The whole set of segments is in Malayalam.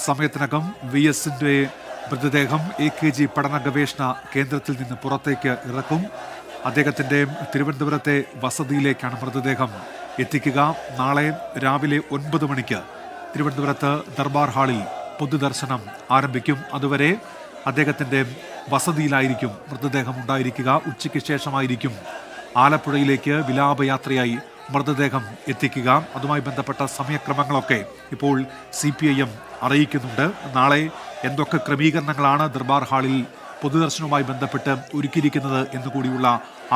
സമയത്തിനകം VSന്റെ മൃതദേഹം AKG പഠന ഗവേഷണ കേന്ദ്രത്തിൽ നിന്ന് പുറത്തേക്ക് ഇറക്കും. അദ്ദേഹത്തിന്റെ തിരുവനന്തപുരത്തെ വസതിയിലേക്കാണ് മൃതദേഹം എത്തിക്കുക. നാളെ രാവിലെ 9 മണിക്ക് തിരുവനന്തപുരത്ത് ദർബാർ ഹാളിൽ പൊതുദർശനം ആരംഭിക്കും. അതുവരെ അദ്ദേഹത്തിന്റെ വസതിയിലായിരിക്കും മൃതദേഹം ഉണ്ടായിരിക്കുക. ഉച്ചയ്ക്ക് ശേഷമായിരിക്കും ആലപ്പുഴയിലേക്ക് വിലാപയാത്രയായി മൃതദേഹം എത്തിക്കുക. അതുമായി ബന്ധപ്പെട്ട സമയക്രമങ്ങളൊക്കെ ഇപ്പോൾ CPIM അറിയിക്കുന്നുണ്ട്. നാളെ എന്തൊക്കെ ക്രമീകരണങ്ങളാണ് ദർബാർ ഹാളിൽ പൊതുദർശനവുമായി ബന്ധപ്പെട്ട് ഒരുക്കിയിരിക്കുന്നത് എന്നുകൂടിയുള്ള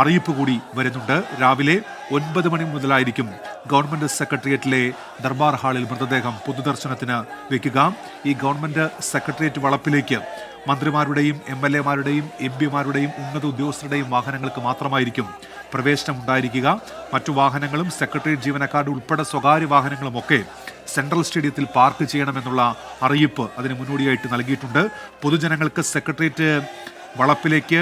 അറിയിപ്പ് കൂടി വരുന്നുണ്ട്. രാവിലെ 9 മണി മുതലായിരിക്കും ഗവൺമെന്റ് സെക്രട്ടേറിയറ്റിലെ ദർബാർ ഹാളിൽ മൃതദേഹം പൊതുദർശനത്തിന് വെക്കുക. ഈ ഗവൺമെന്റ് സെക്രട്ടേറിയറ്റ് വളപ്പിലേക്ക് മന്ത്രിമാരുടെയും MLA-മാരുടെയും MP-മാരുടെയും ഉന്നത ഉദ്യോഗസ്ഥരുടെയും വാഹനങ്ങൾക്ക് മാത്രമായിരിക്കും പ്രവേശനം ഉണ്ടായിരിക്കുക. മറ്റു വാഹനങ്ങളും സെക്രട്ടേറിയറ്റ് ജീവനക്കാരുടെ ഉൾപ്പെടെ സ്വകാര്യ വാഹനങ്ങളുമൊക്കെ സെൻട്രൽ സ്റ്റേഡിയത്തിൽ പാർക്ക് ചെയ്യണമെന്നുള്ള അറിയിപ്പ് അതിന് മുന്നോടിയായിട്ട് നൽകിയിട്ടുണ്ട്. പൊതുജനങ്ങൾക്ക് സെക്രട്ടേറിയറ്റ് വളപ്പിലേക്ക്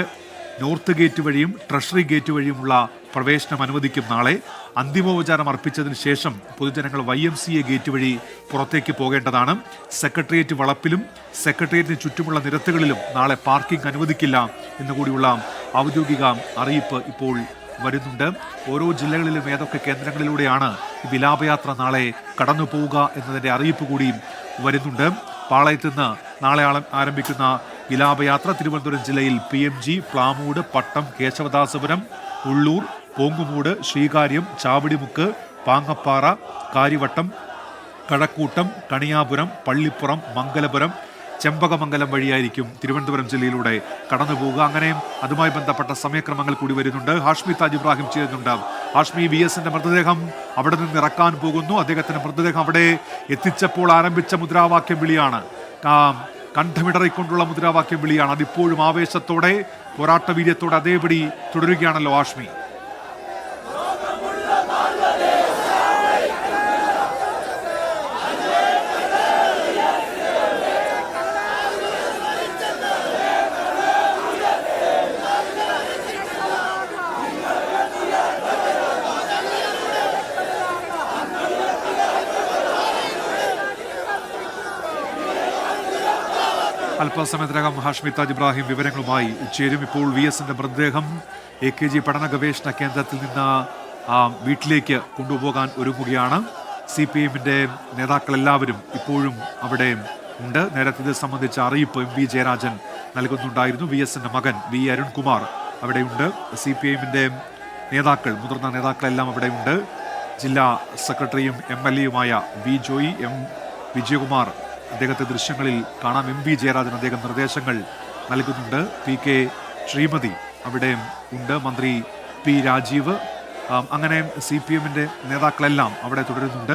നോർത്ത് ഗേറ്റ് വഴിയും ട്രഷറി ഗേറ്റ് വഴിയുമുള്ള പ്രവേശനം അനുവദിക്കും. നാളെ അന്തിമോപചാരം അർപ്പിച്ചതിന് ശേഷം പൊതുജനങ്ങൾ YMCA ഗേറ്റ് വഴി പുറത്തേക്ക് പോകേണ്ടതാണ്. സെക്രട്ടേറിയറ്റ് വളപ്പിലും സെക്രട്ടേറിയറ്റിന് ചുറ്റുമുള്ള നിരത്തുകളിലും നാളെ പാർക്കിംഗ് അനുവദിക്കില്ല എന്നുകൂടിയുള്ള ഔദ്യോഗിക അറിയിപ്പ് ഇപ്പോൾ വരുന്നുണ്ട്. ഓരോ ജില്ലകളിലും ഏതൊക്കെ കേന്ദ്രങ്ങളിലൂടെയാണ് വിലാപയാത്ര നാളെ കടന്നു പോവുക എന്നതിൻ്റെ അറിയിപ്പ് കൂടി വരുന്നുണ്ട്. പാളയത്ത് നിന്ന് നാളെ ആരംഭിക്കുന്ന വിലാപയാത്ര തിരുവനന്തപുരം ജില്ലയിൽ PMG, പ്ലാമൂട്, പട്ടം, കേശവദാസപുരം, ഉള്ളൂർ, പോങ്ങുമൂട്, ശ്രീകാര്യം, ചാവടിമുക്ക്, പാങ്ങപ്പാറ, കാര്യവട്ടം, കഴക്കൂട്ടം, കണിയാപുരം, പള്ളിപ്പുറം, മംഗലപുരം, ചെമ്പകമംഗലം വഴിയായിരിക്കും തിരുവനന്തപുരം ജില്ലയിലൂടെ കടന്നു പോവുക. അങ്ങനെ അതുമായി ബന്ധപ്പെട്ട സമയക്രമങ്ങൾ കൂടി വരുന്നുണ്ട്. ഹാഷ്മി താജ് ഇബ്രാഹിം ചെയ്യുന്നുണ്ട്. ഹാഷ്മി, VSന്റെ മൃതദേഹം അവിടെ നിന്ന് ഇറക്കാൻ പോകുന്നു. അദ്ദേഹത്തിന്റെ മൃതദേഹം അവിടെ എത്തിച്ചപ്പോൾ ആരംഭിച്ച മുദ്രാവാക്യം വിളിയാണ്, കണ്ഠമിടറിക്കൊണ്ടുള്ള മുദ്രാവാക്യം വിളിയാണ്. അതിപ്പോഴും ആവേശത്തോടെ പോരാട്ട വീര്യത്തോടെ അതേപടി തുടരുകയാണല്ലോ ഹാഷ്മി. അല്പസമയത്തിനകം ഹാഷ്മി താജ് ഇബ്രാഹിം വിവരങ്ങളുമായി ചേരും. ഇപ്പോൾ VSന്റെ മൃതദേഹം AKG പഠന ഗവേഷണ കേന്ദ്രത്തിൽ നിന്ന് വീട്ടിലേക്ക് കൊണ്ടുപോകാൻ ഒരുങ്ങുകയാണ്. CPIMന്റെ നേതാക്കളെല്ലാവരും ഇപ്പോഴും അവിടെ ഉണ്ട്. നേരത്തെ ഇത് സംബന്ധിച്ച അറിയിപ്പ് MV ജയരാജൻ നൽകുന്നുണ്ടായിരുന്നു. VSന്റെ മകൻ V അരുൺകുമാർ അവിടെയുണ്ട്. CPIMന്റെ നേതാക്കൾ, മുതിർന്ന നേതാക്കളെല്ലാം അവിടെയുണ്ട്. ജില്ലാ സെക്രട്ടറിയും MLA-യുമായ V ജോയി, M വിജയകുമാർ, അദ്ദേഹത്തെ ദൃശ്യങ്ങളിൽ കാണാം. MV ജയരാജൻ അദ്ദേഹം നിർദ്ദേശങ്ങൾ നൽകുന്നുണ്ട്. PK ശ്രീമതി അവിടെ ഉണ്ട്. മന്ത്രി P രാജീവ്, അങ്ങനെ CPIMന്റെ നേതാക്കളെല്ലാം അവിടെ തുടരുന്നുണ്ട്.